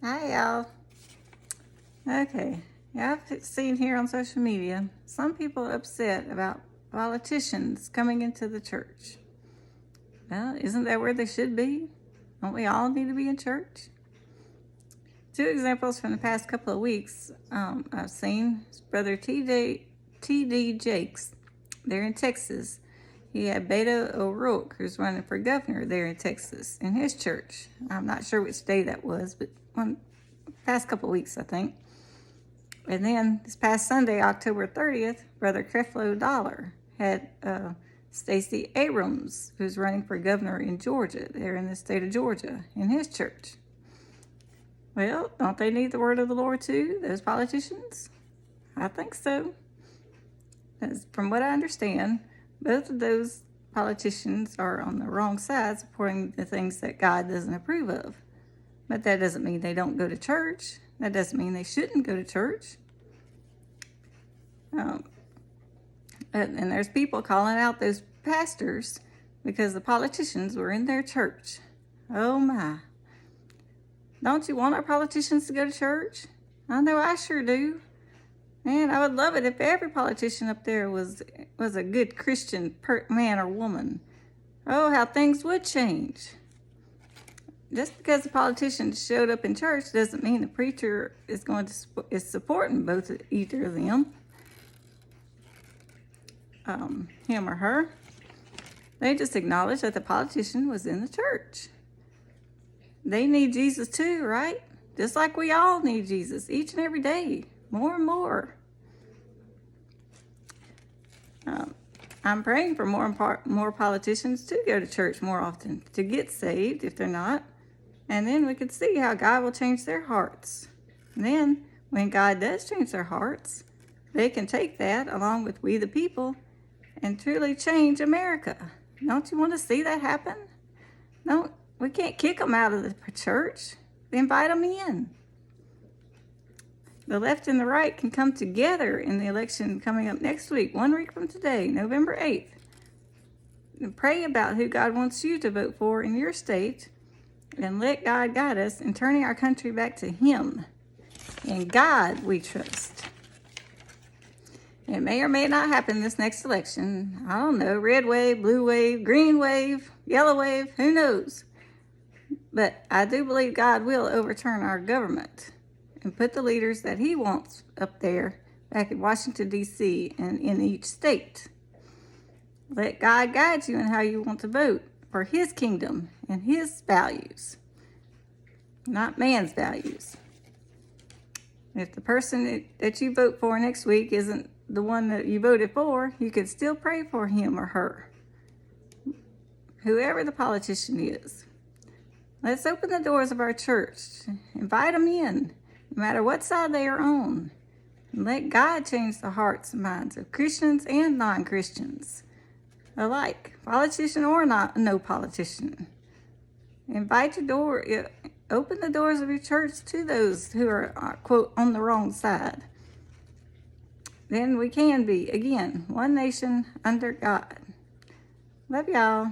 Hi, y'all. Okay, yeah, I've seen here on social media some people are upset about politicians coming into the church. Well, isn't that where they should be? Don't we all need to be in church? Two examples from the past couple of weeks I've seen. Brother T.D. Jakes there in Texas. He had Beto O'Rourke, who's running for governor there in Texas, in his church. I'm not sure which day that was, but past couple of weeks, I think. And then this past Sunday, October 30th, Brother Creflo Dollar had Stacey Abrams, who's running for governor in Georgia, there in the state of Georgia, in his church. Well, don't they need the word of the Lord too, those politicians? I think so. As from what I understand, both of those politicians are on the wrong side, supporting the things that God doesn't approve of. But that doesn't mean they don't go to church. That doesn't mean they shouldn't go to church. And there's people calling out those pastors because the politicians were in their church. Oh my. Don't you want our politicians to go to church? I know I sure do. Man, I would love it if every politician up there was a good Christian man or woman. Oh, how things would change. Just because the politician showed up in church doesn't mean the preacher is supporting either of them, him or her. They just acknowledge that the politician was in the church. They need Jesus too, right? Just like we all need Jesus each and every day, more and more. I'm praying for more politicians to go to church more often, to get saved if they're not. And then we could see how God will change their hearts. And then when God does change their hearts, they can take that along with we the people and truly change America. Don't you want to see that happen? No, we can't kick them out of the church. Invite them in. The left and the right can come together in the election coming up next week, 1 week from today, November 8th. And pray about who God wants you to vote for in your state and let God guide us in turning our country back to Him. In God we trust. It may or may not happen this next election. I don't know, red wave, blue wave, green wave, yellow wave, who knows? But I do believe God will overturn our government and put the leaders that He wants up there back in Washington, D.C. and in each state. Let God guide you in how you want to vote for His kingdom and His values, not man's values. If the person that you vote for next week isn't the one that you voted for, you could still pray for him or her, whoever the politician is. Let's open the doors of our church. Invite them in, no matter what side they are on. And let God change the hearts and minds of Christians and non-Christians alike, politician or no politician. Open the doors of your church to those who are, quote, on the wrong side. Then we can be, again, one nation under God. Love y'all.